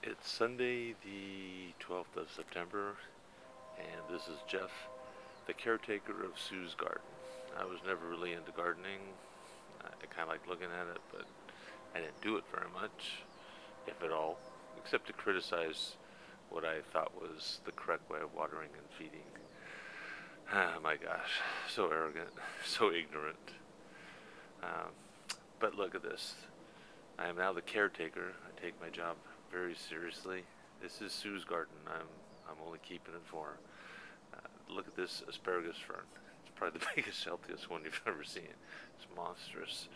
It's Sunday, the 12th of September, and this is Jeff, the caretaker of Sue's garden. I was never really into gardening. I kind of like looking at it, but I didn't do it very much, if at all, except to criticize what I thought was the correct way of watering and feeding. Ah, my gosh, so arrogant, so ignorant. Um, but look at this. I am now the caretaker. I take my job very seriously. This is Sue's garden. I'm only keeping it for her. Look at this asparagus fern. It's probably the biggest, healthiest one you've ever seen. It's monstrous.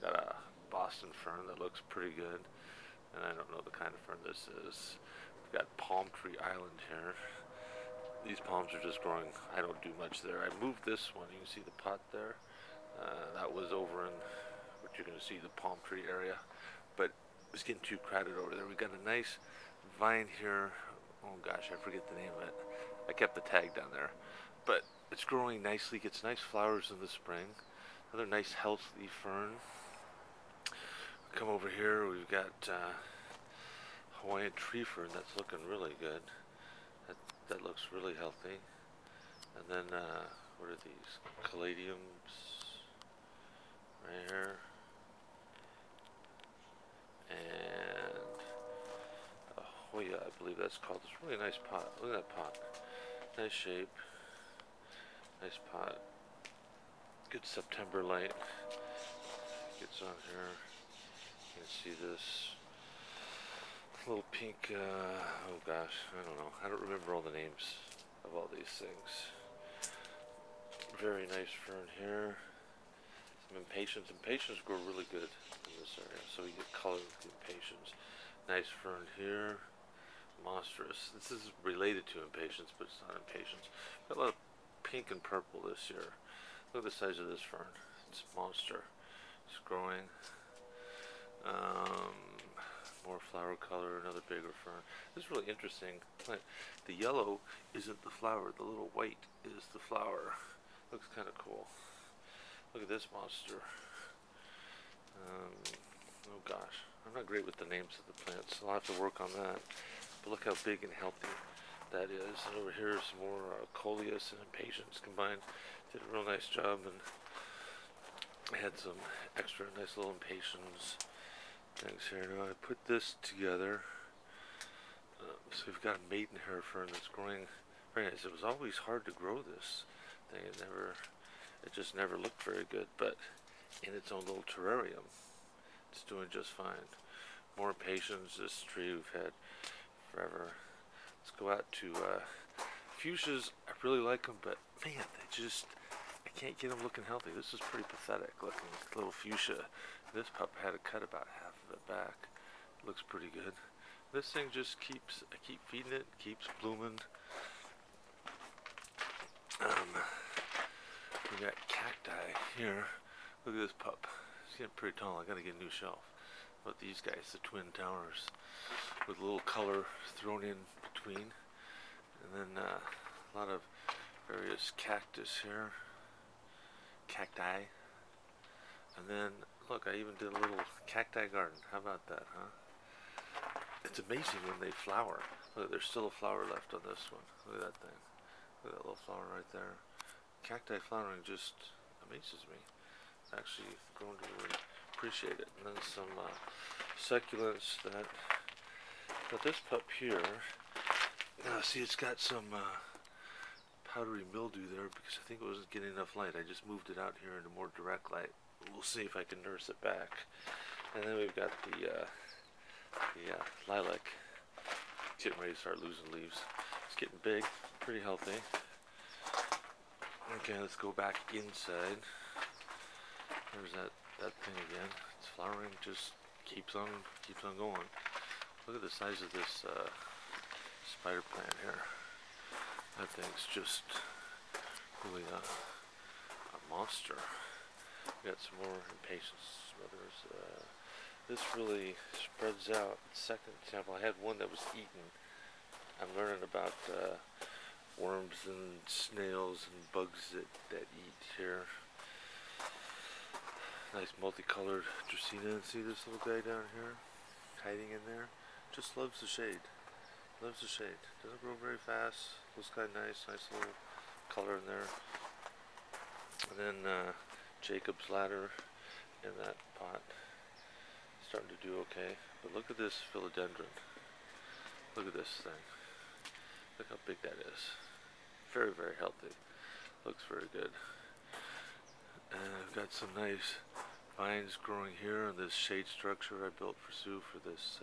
Got a Boston fern that looks pretty good, and I don't know the kind of fern this is. We've got Palm Tree Island here. These palms are just growing. I don't do much there. I moved this one. You can see the pot there. That was over in what you're going to see the palm tree area, but it's getting too crowded over there. We got a nice vine here. Oh gosh, I forget the name of it. I kept the tag down there, but it's growing nicely. Gets nice flowers in the spring. Another nice healthy fern. Come over here. We've got Hawaiian tree fern. That's looking really good. That looks really healthy. And then what are these? Caladiums right here. And Hoya, I believe that's called. It's a really nice pot. Look at that pot. Nice shape. Nice pot. Good September light. Gets on here. You can see this little pink, oh gosh, I don't know. I don't remember all the names of all these things. Very nice fern here. Some impatiens. Impatiens grow really good in this area, so you get color with the impatiens. Nice fern here. Monstrous. This is related to impatiens, but it's not impatiens. Got a lot of pink and purple this year. Look at the size of this fern. It's a monster. It's growing. More flower color, another bigger fern. This is really interesting plant. The yellow isn't the flower, the little white is the flower. Looks kind of cool. Look at this monster. Oh gosh, I'm not great with the names of the plants, so I'll have to work on that. But look how big and healthy that is. And over here is some more coleus and impatiens combined. Did a real nice job, and I had some extra nice little impatiens things here. Now I put this together. So we've got a maidenhair fern that's growing very nice. It was always hard to grow this thing. It just never looked very good, but in its own little terrarium, it's doing just fine. More impatiens. This tree we've had forever. Let's go out to fuchsias. I really like them, but man, I can't get them looking healthy. This is pretty pathetic looking little fuchsia. This pup had to cut about half of it back. It looks pretty good. This thing just I keep feeding it, keeps blooming. We got cacti here. Look at this pup. He's getting pretty tall. I gotta get a new shelf. But these guys, the twin towers, with a little color thrown in between. And then a lot of various cactus here. Cacti. And then, look, I even did a little cacti garden. How about that, huh? It's amazing when they flower. Look, there's still a flower left on this one. Look at that thing. Look at that little flower right there. Cacti flowering just amazes me. I've actually grown to really appreciate it. And then some succulents that got this pup here. See, it's got some powdery mildew there because I think it wasn't getting enough light. I just moved it out here into more direct light. We'll see if I can nurse it back. And then we've got the lilac. It's getting ready to start losing leaves. It's getting big, pretty healthy. Okay, let's go back inside. There's that thing again. It's flowering, just keeps on going. Look at the size of this spider plant here. That thing's just really a monster. We got some more impatiens. This really spreads out. Second example, I had one that was eaten. I'm learning about worms and snails and bugs that eat here. Nice multicolored Dracaena. See this little guy down here? Hiding in there? Just loves the shade. Loves the shade. Doesn't grow very fast. Looks kind of nice. Nice little color in there. And then Jacob's ladder in that pot. Starting to do okay. But look at this philodendron. Look at this thing. Look how big that is. Very, very healthy. Looks very good. And I've got some nice vines growing here in this shade structure I built for Sue for this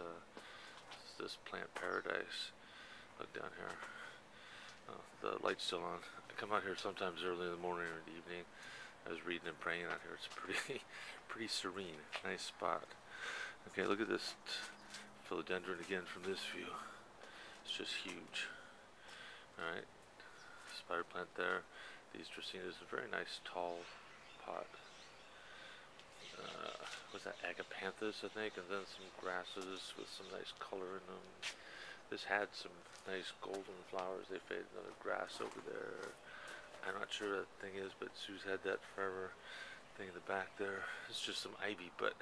this plant paradise. Look down here. Oh, the light's still on. I come out here sometimes early in the morning or in the evening. I was reading and praying out here. It's pretty serene. Nice spot. Okay, look at this philodendron again from this view. It's just huge. Alright, spider plant there. These dracaenas, a very nice tall pot. Was that agapanthus, I think, and then some grasses with some nice color in them. This had some nice golden flowers. They faded. Another grass over there. I'm not sure what that thing is, but Sue's had that forever. Thing in the back there. It's just some ivy, but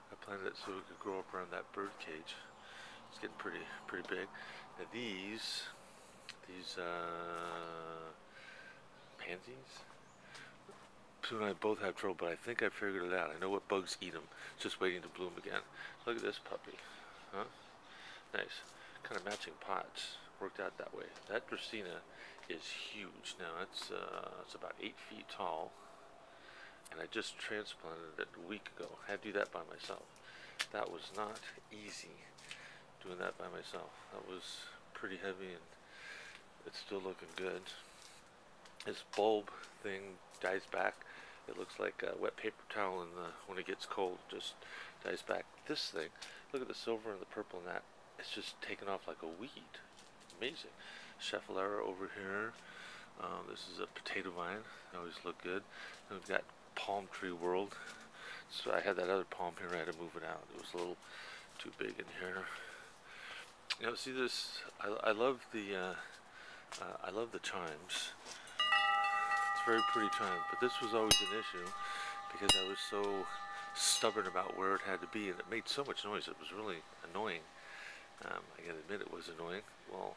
I planted it so it could grow up around that bird cage. It's getting pretty big. Now these pansies. Sue and I both have trouble, but I think I figured it out. I know what bugs eat them. It's just waiting to bloom again. Look at this puppy. Huh? Nice. Kind of matching pots. Worked out that way. That dracaena is huge. Now it's about 8 feet tall. And I just transplanted it a week ago. I had to do that by myself. That was not easy, doing that by myself. That was pretty heavy, and it's still looking good. This bulb thing dies back. It looks like a wet paper towel when it gets cold. It just dies back. This thing, look at the silver and the purple in that. It's just taken off like a weed. Amazing. Schefflera over here. This is a potato vine. They always look good. And we've got palm tree world. So I had that other palm here. I had to move it out. It was a little too big in here. You know, see this? I love the chimes. It's very pretty chime, but this was always an issue because I was so stubborn about where it had to be, and it made so much noise. It was really annoying. I gotta admit it was annoying. Well,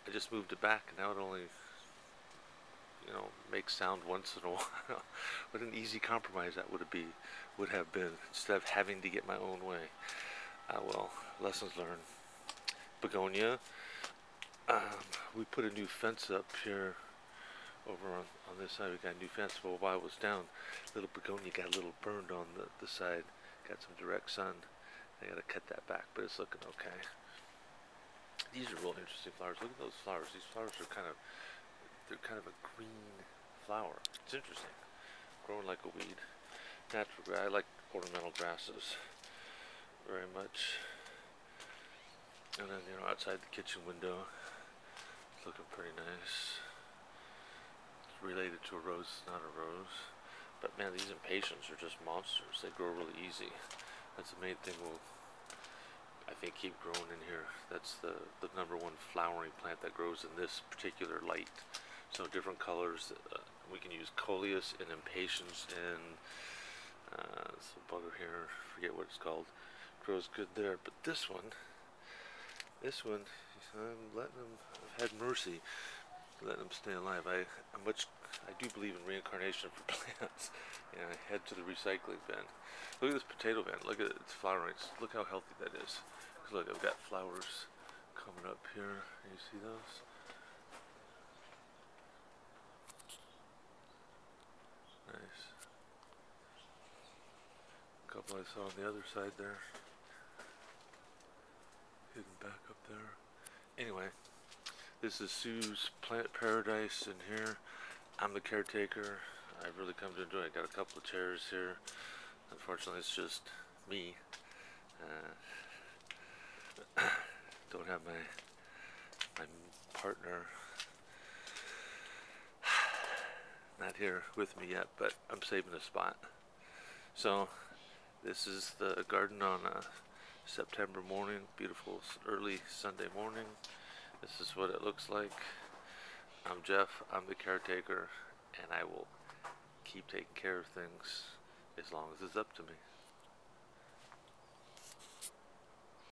I just moved it back, and now it only, makes sound once in a while. What an easy compromise that would have been instead of having to get my own way. Well, lessons learned. Begonia. We put a new fence up here over on this side. We got a new fence. Well, while it was down, little begonia got a little burned on the side. Got some direct sun. I gotta cut that back, but it's looking okay. These are real interesting flowers. Look at those flowers. These flowers are kind of a green flower. It's interesting. Growing like a weed. Natural grass. I like ornamental grasses very much. And then, outside the kitchen window, it's looking pretty nice. It's related to a rose. It's not a rose. But man, these impatiens are just monsters. They grow really easy. That's the main thing we'll, I think, keep growing in here. That's the #1 flowering plant that grows in this particular light. So different colors. We can use coleus and impatiens and this bugger here, forget what it's called. Grows good there. But this one, I'm letting them. I've had mercy, letting them stay alive. I do believe in reincarnation for plants. I head to the recycling bin. Look at this potato bin. Look at it. It's flowering. Look how healthy that is. Because look, I've got flowers coming up here. Can you see those? Nice. A couple I saw on the other side there. Hidden back up there. Anyway, this is Sue's plant paradise in here. I'm the caretaker. I've really come to enjoy it. Got a couple of chairs here. Unfortunately, it's just me. Don't have my partner not here with me yet, but I'm saving a spot. So this is the garden on a September morning, beautiful early Sunday morning. This is what it looks like. I'm Jeff, I'm the caretaker, and I will keep taking care of things as long as it's up to me.